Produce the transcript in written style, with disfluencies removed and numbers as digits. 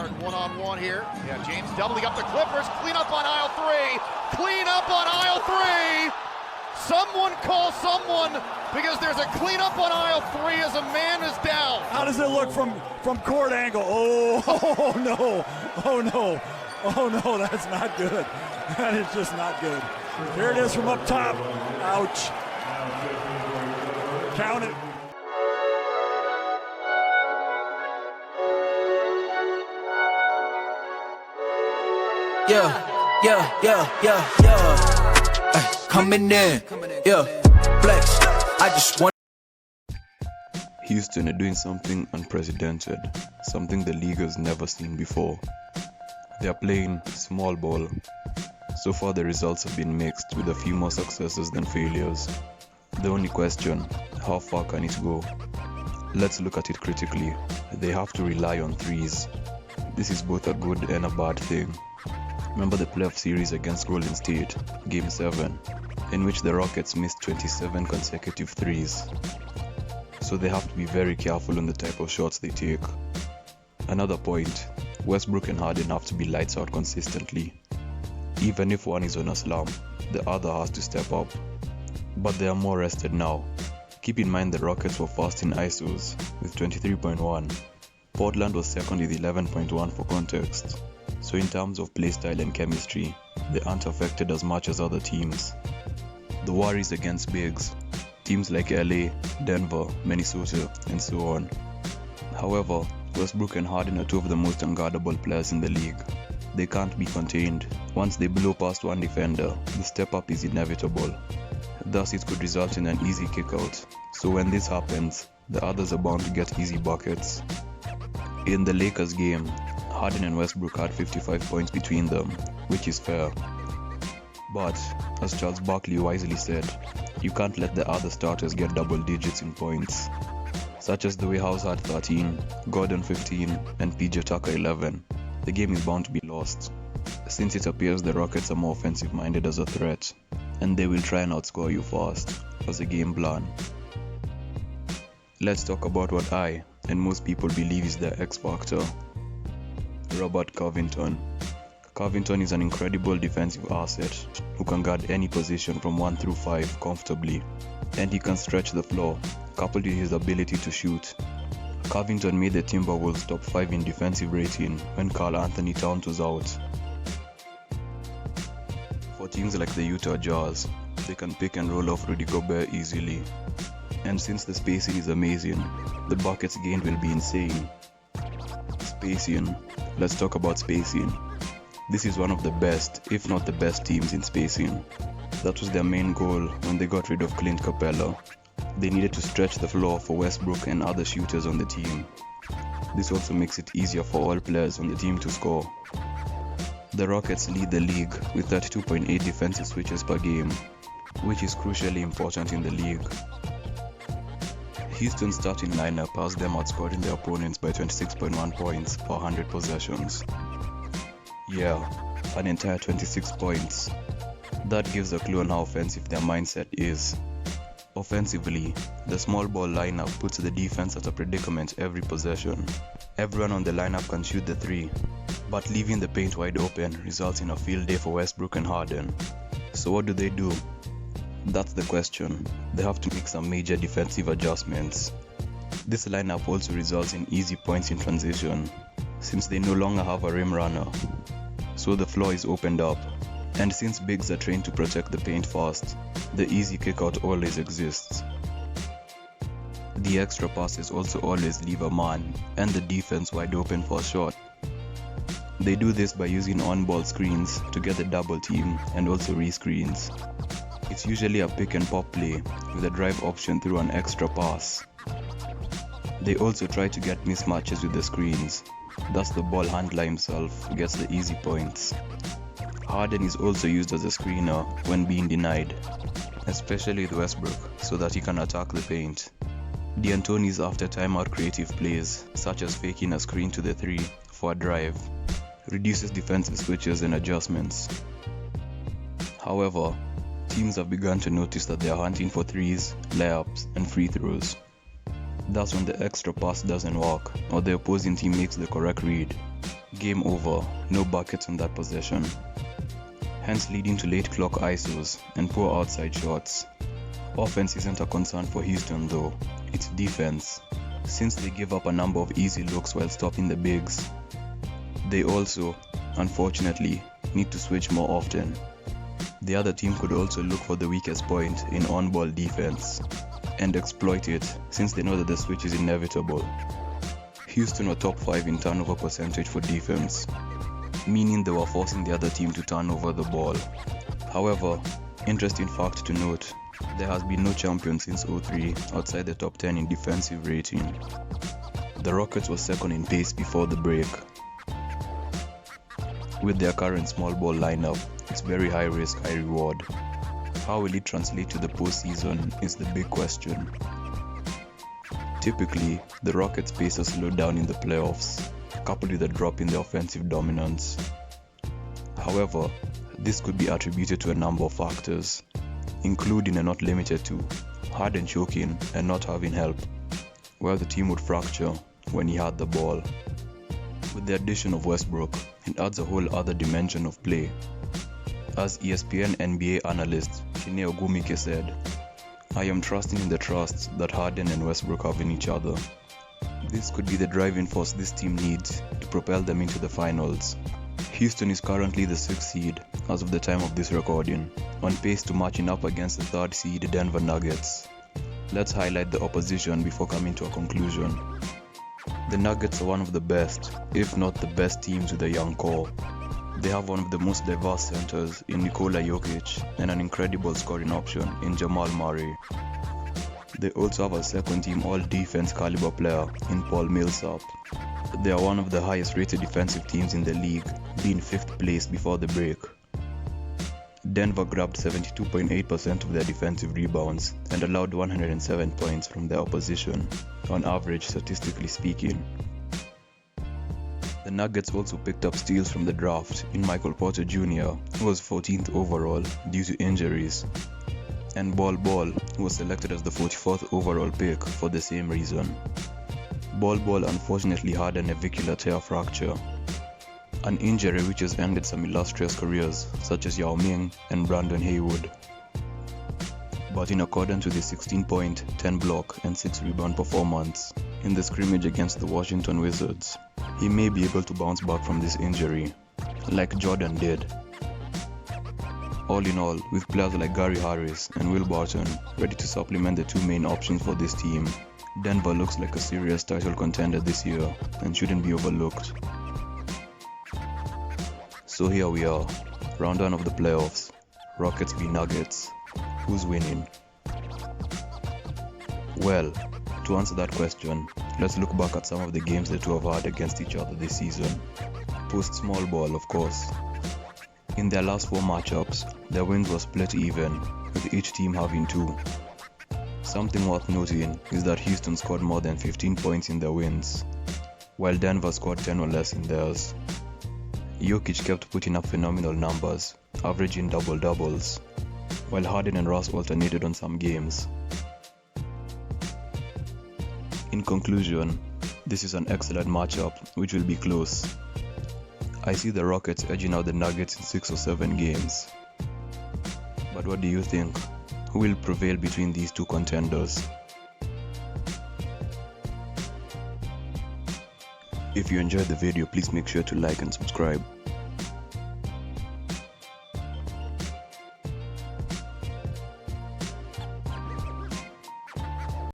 Hard one-on-one here. Yeah, James doubling up the Clippers. Clean up on aisle three. Clean up on aisle three. Someone call someone because there's a cleanup on aisle three as a man is down. How does it look from court angle? Oh no. Oh no. Oh no, that's not good. That is just not good. Here it is from up top. Ouch. Count it. Coming in, flex. I just want. Houston are doing something unprecedented, something the league has never seen before. They are playing small ball. So far the results have been mixed, with a few more successes than failures. The only question, how far can it go? Let's look at it critically. They have to rely on threes. This is both a good and a bad thing. Remember the playoff series against Golden State, Game 7, in which the Rockets missed 27 consecutive threes. So they have to be very careful on the type of shots they take. Another point, Westbrook and Harden have to be lights out consistently. Even if one is on a slump, the other has to step up. But they are more rested now. Keep in mind the Rockets were first in ISOs with 23.1. Portland was second with 11.1 for context. So in terms of playstyle and chemistry, they aren't affected as much as other teams. The worries against bigs, teams like LA, Denver, Minnesota, and so on. However, Westbrook and Harden are two of the most unguardable players in the league. They can't be contained. Once they blow past one defender, the step up is inevitable. Thus it could result in an easy kick out. So when this happens, the others are bound to get easy buckets. In the Lakers game, Harden and Westbrook had 55 points between them, which is fair. But, as Charles Barkley wisely said, you can't let the other starters get double digits in points, such as the way House had 13, Gordon 15, and PJ Tucker 11. The game is bound to be lost, since it appears the Rockets are more offensive-minded as a threat, and they will try and outscore you fast, as a game plan. Let's talk about what I, and most people believe is their X-factor. Robert Covington. Covington is an incredible defensive asset who can guard any position from 1 through 5 comfortably, and he can stretch the floor, coupled with his ability to shoot. Covington made the Timberwolves top 5 in defensive rating when Karl Anthony Towns was out. For teams like the Utah Jazz, they can pick and roll off Rudy Gobert easily, and since the spacing is amazing, the buckets gained will be insane. Spacing. Let's talk about spacing. This is one of the best, if not the best teams in spacing. That was their main goal when they got rid of Clint Capella. They needed to stretch the floor for Westbrook and other shooters on the team. This also makes it easier for all players on the team to score. The Rockets lead the league with 32.8 defensive switches per game, which is crucially important in the league. Houston's starting lineup has them outscoring their opponents by 26.1 points per 100 possessions. Yeah, an entire 26 points. That gives a clue on how offensive their mindset is. Offensively, the small ball lineup puts the defense at a predicament every possession. Everyone on the lineup can shoot the three, but leaving the paint wide open results in a field day for Westbrook and Harden. So what do? That's the question. They have to make some major defensive adjustments. This lineup also results in easy points in transition, since they no longer have a rim runner. So the floor is opened up, and since bigs are trained to protect the paint fast, the easy kick-out always exists. The extra passes also always leave a man and the defense wide open for a shot. They do this by using on-ball screens to get the double team and also re-screens. It's usually a pick and pop play with a drive option through an extra pass. They also try to get mismatches with the screens, thus the ball handler himself gets the easy points. Harden is also used as a screener when being denied, especially with Westbrook, so that he can attack the paint. D'Antoni's after timeout creative plays, such as faking a screen to the three for a drive, reduces defensive switches and adjustments. However, teams have begun to notice that they are hunting for threes, layups, and free throws. That's when the extra pass doesn't work, or the opposing team makes the correct read. Game over, no buckets on that possession. Hence leading to late clock ISOs and poor outside shots. Offense isn't a concern for Houston though, it's defense, since they give up a number of easy looks while stopping the bigs. They also, unfortunately, need to switch more often. The other team could also look for the weakest point in on-ball defense and exploit it, since they know that the switch is inevitable. Houston were top 5 in turnover percentage for defense, meaning they were forcing the other team to turn over the ball. However, interesting fact to note, there has been no champion since 03 outside the top 10 in defensive rating. The Rockets were second in pace before the break. With their current small ball lineup, it's very high risk, high reward. How will it translate to the postseason is the big question. Typically, the Rockets' pace has slowed down in the playoffs, coupled with a drop in their offensive dominance. However, this could be attributed to a number of factors, including and not limited to Harden choking and not having help, where the team would fracture when he had the ball. With the addition of Westbrook, it adds a whole other dimension of play. As ESPN NBA analyst Chiney Ogwumike said, "I am trusting in the trust that Harden and Westbrook have in each other. This could be the driving force this team needs to propel them into the finals." Houston is currently the 6th seed as of the time of this recording, on pace to matching up against the 3rd seed Denver Nuggets. Let's highlight the opposition before coming to a conclusion. The Nuggets are one of the best, if not the best teams with a young core. They have one of the most diverse centers in Nikola Jokic and an incredible scoring option in Jamal Murray. They also have a second-team all-defense caliber player in Paul Millsap. They are one of the highest rated defensive teams in the league, being 5th place before the break. Denver grabbed 72.8% of their defensive rebounds and allowed 107 points from their opposition, on average statistically speaking. The Nuggets also picked up steals from the draft in Michael Porter Jr., who was 14th overall due to injuries, and Bol Bol, who was selected as the 44th overall pick for the same reason. Bol Bol unfortunately had a navicular tear fracture, an injury which has ended some illustrious careers such as Yao Ming and Brandon Haywood. But in accordance with his 16-point, 10-block and 6-rebound performance in the scrimmage against the Washington Wizards, he may be able to bounce back from this injury, like Jordan did. All in all, with players like Gary Harris and Will Barton ready to supplement the two main options for this team, Denver looks like a serious title contender this year and shouldn't be overlooked. So here we are, round 1 of the playoffs, Rockets v Nuggets. Who's winning? Well, to answer that question, let's look back at some of the games the two have had against each other this season. Post small ball, of course. In their last 4 matchups, their wins were split even, with each team having 2. Something worth noting is that Houston scored more than 15 points in their wins, while Denver scored 10 or less in theirs. Jokic kept putting up phenomenal numbers, averaging double-doubles, while Harden and Russ alternated on some games. In conclusion, this is an excellent matchup which will be close. I see the Rockets edging out the Nuggets in 6 or 7 games. But what do you think? Who will prevail between these two contenders? If you enjoyed the video, please make sure to like and subscribe.